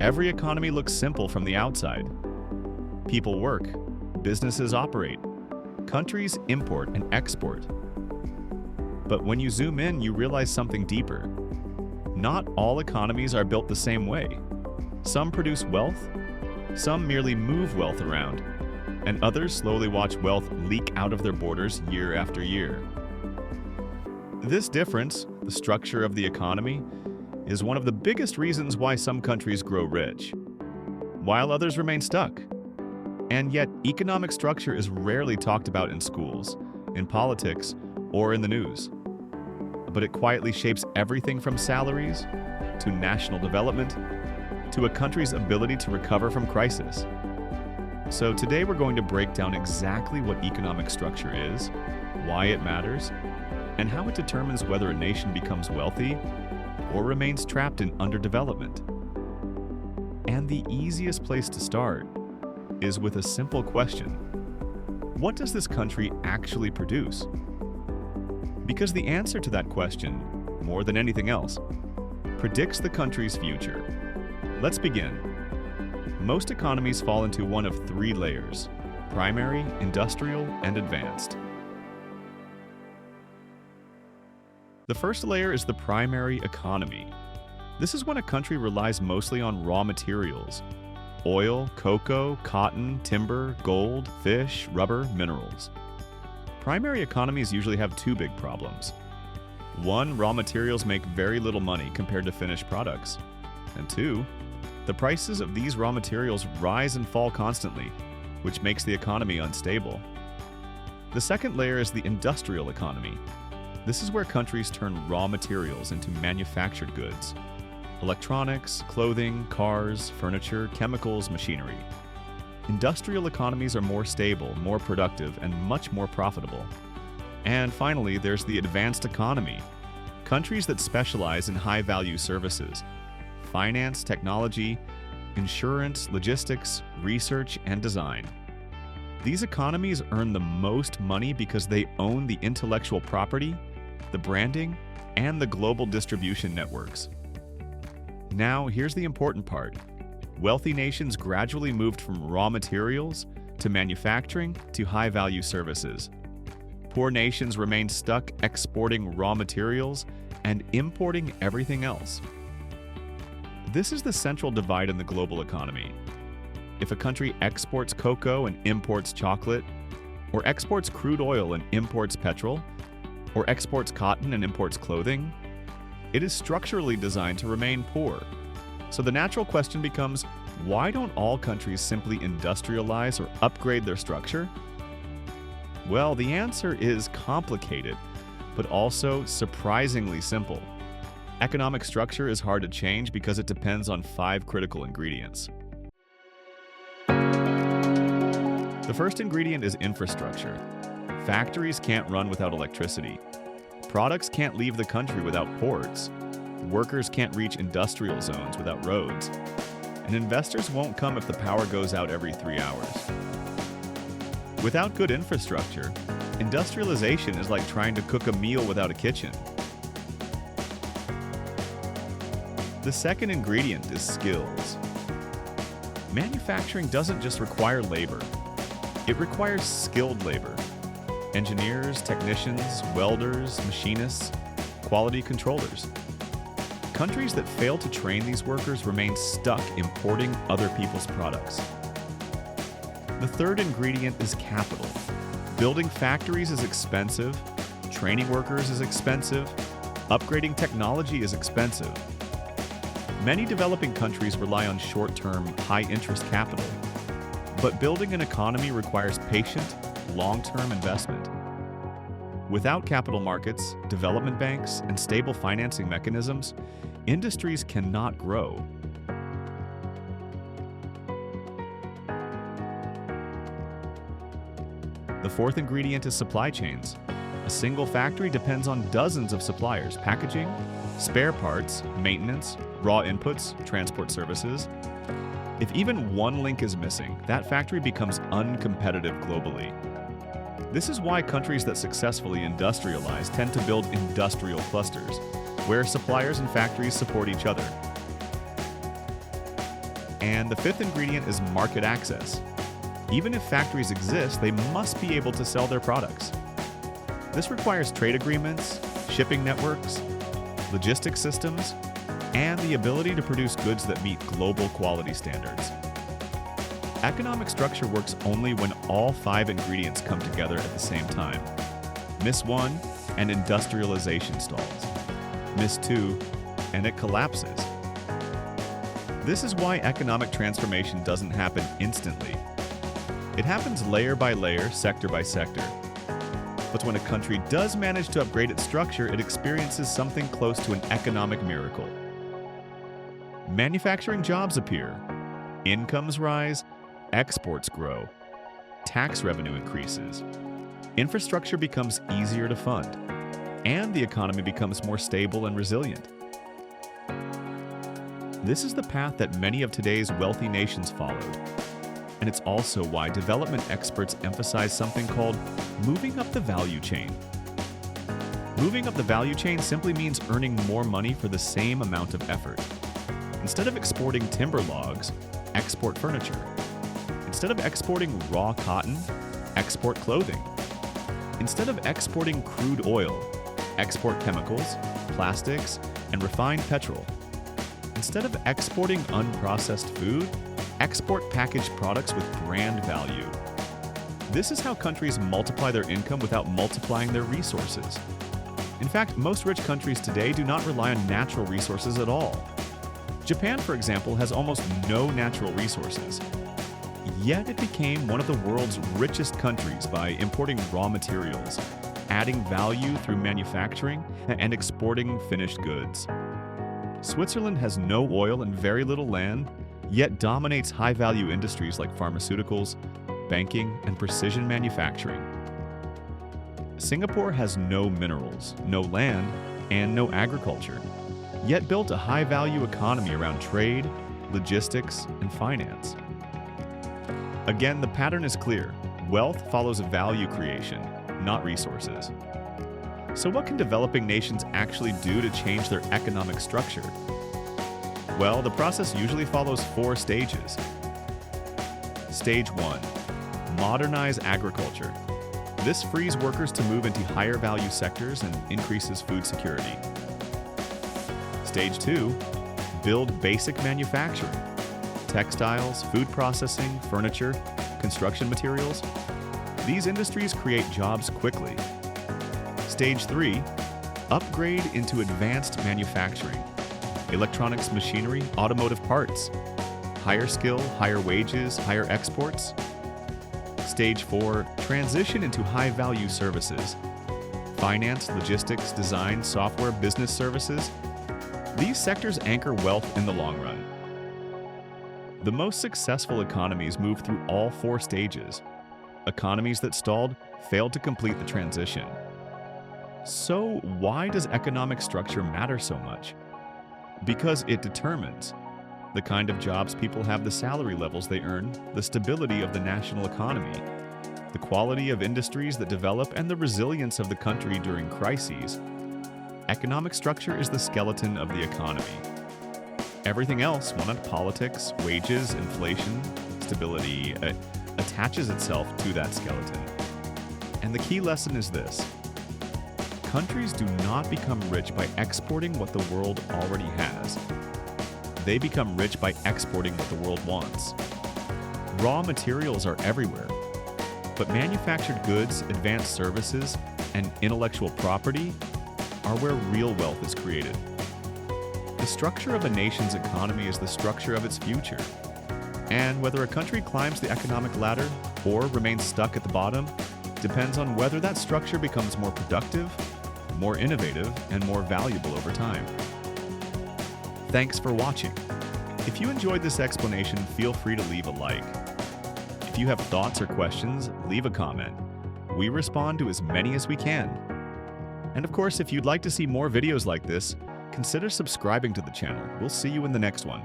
Every economy looks simple from the outside. People work, businesses operate, countries import and export. But when you zoom in, you realize something deeper. Not all economies are built the same way. Some produce wealth, some merely move wealth around, and others slowly watch wealth leak out of their borders year after year. This difference, the structure of the economy, is one of the biggest reasons why some countries grow rich, while others remain stuck. And yet, economic structure is rarely talked about in schools, in politics, or in the news. But it quietly shapes everything from salaries, to national development, to a country's ability to recover from crisis. So today we're going to break down exactly what economic structure is, why it matters, and how it determines whether a nation becomes wealthy or remains trapped in underdevelopment. And the easiest place to start is with a simple question. What does this country actually produce? Because the answer to that question, more than anything else, predicts the country's future. Let's begin. Most economies fall into one of three layers: primary, industrial, and advanced. The first layer is the primary economy. This is when a country relies mostly on raw materials: oil, cocoa, cotton, timber, gold, fish, rubber, minerals. Primary economies usually have two big problems. One, raw materials make very little money compared to finished products. And two, the prices of these raw materials rise and fall constantly, which makes the economy unstable. The second layer is the industrial economy. This is where countries turn raw materials into manufactured goods: electronics, clothing, cars, furniture, chemicals, machinery. Industrial economies are more stable, more productive, and much more profitable. And finally, there's the advanced economy. Countries that specialize in high-value services: finance, technology, insurance, logistics, research, and design. These economies earn the most money because they own the intellectual property, the branding, and the global distribution networks. Now, here's the important part. Wealthy nations gradually moved from raw materials to manufacturing to high-value services. Poor nations remained stuck exporting raw materials and importing everything else. This is the central divide in the global economy. If a country exports cocoa and imports chocolate, or exports crude oil and imports petrol, or exports cotton and imports clothing, it is structurally designed to remain poor. So the natural question becomes, why don't all countries simply industrialize or upgrade their structure? Well, the answer is complicated, but also surprisingly simple. Economic structure is hard to change because it depends on 5 critical ingredients. The first ingredient is infrastructure. Factories can't run without electricity. Products can't leave the country without ports. Workers can't reach industrial zones without roads. And investors won't come if the power goes out every 3 hours. Without good infrastructure, industrialization is like trying to cook a meal without a kitchen. The second ingredient is skills. Manufacturing doesn't just require labor. It requires skilled labor. Engineers, technicians, welders, machinists, quality controllers. Countries that fail to train these workers remain stuck importing other people's products. The third ingredient is capital. Building factories is expensive, training workers is expensive, upgrading technology is expensive. Many developing countries rely on short-term, high-interest capital, but building an economy requires patient, long-term investment. Without capital markets, development banks, and stable financing mechanisms, industries cannot grow. The fourth ingredient is supply chains. A single factory depends on dozens of suppliers: packaging, spare parts, maintenance, raw inputs, transport services. If even one link is missing, that factory becomes uncompetitive globally. This is why countries that successfully industrialize tend to build industrial clusters, where suppliers and factories support each other. And the fifth ingredient is market access. Even if factories exist, they must be able to sell their products. This requires trade agreements, shipping networks, logistics systems, and the ability to produce goods that meet global quality standards. Economic structure works only when all five ingredients come together at the same time. Miss one, and industrialization stalls. Miss two, and it collapses. This is why economic transformation doesn't happen instantly. It happens layer by layer, sector by sector. But when a country does manage to upgrade its structure, it experiences something close to an economic miracle. Manufacturing jobs appear, incomes rise, exports grow, tax revenue increases, infrastructure becomes easier to fund, and the economy becomes more stable and resilient. This is the path that many of today's wealthy nations followed. And it's also why development experts emphasize something called moving up the value chain. Moving up the value chain simply means earning more money for the same amount of effort. Instead of exporting timber logs, export furniture. Instead of exporting raw cotton, export clothing. Instead of exporting crude oil, export chemicals, plastics, and refined petrol. Instead of exporting unprocessed food, export packaged products with grand value. This is how countries multiply their income without multiplying their resources. In fact, most rich countries today do not rely on natural resources at all. Japan, for example, has almost no natural resources. Yet it became one of the world's richest countries by importing raw materials, adding value through manufacturing, and exporting finished goods. Switzerland has no oil and very little land, yet dominates high-value industries like pharmaceuticals, banking, and precision manufacturing. Singapore has no minerals, no land, and no agriculture, yet built a high-value economy around trade, logistics, and finance. Again, the pattern is clear. Wealth follows value creation, not resources. So what can developing nations actually do to change their economic structure? Well, the process usually follows 4 stages. Stage 1. Modernize agriculture. This frees workers to move into higher value sectors and increases food security. Stage 2. Build basic manufacturing. Textiles, food processing, furniture, construction materials. These industries create jobs quickly. Stage 3. Upgrade into advanced manufacturing. Electronics machinery, automotive parts. Higher skill, higher wages, higher exports. Stage 4. Transition into high-value services. Finance, logistics, design, software, business services. These sectors anchor wealth in the long run. The most successful economies move through all 4 stages. Economies that stalled failed to complete the transition. So why does economic structure matter so much? Because it determines the kind of jobs people have, the salary levels they earn, the stability of the national economy, the quality of industries that develop, and the resilience of the country during crises. Economic structure is the skeleton of the economy. Everything else, one on politics, wages, inflation, stability, attaches itself to that skeleton. And the key lesson is this. Countries do not become rich by exporting what the world already has. They become rich by exporting what the world wants. Raw materials are everywhere, but manufactured goods, advanced services, and intellectual property are where real wealth is created. The structure of a nation's economy is the structure of its future. And whether a country climbs the economic ladder or remains stuck at the bottom depends on whether that structure becomes more productive, more innovative, and more valuable over time. Thanks for watching. If you enjoyed this explanation, feel free to leave a like. If you have thoughts or questions, leave a comment. We respond to as many as we can. And of course, if you'd like to see more videos like this, consider subscribing to the channel. We'll see you in the next one.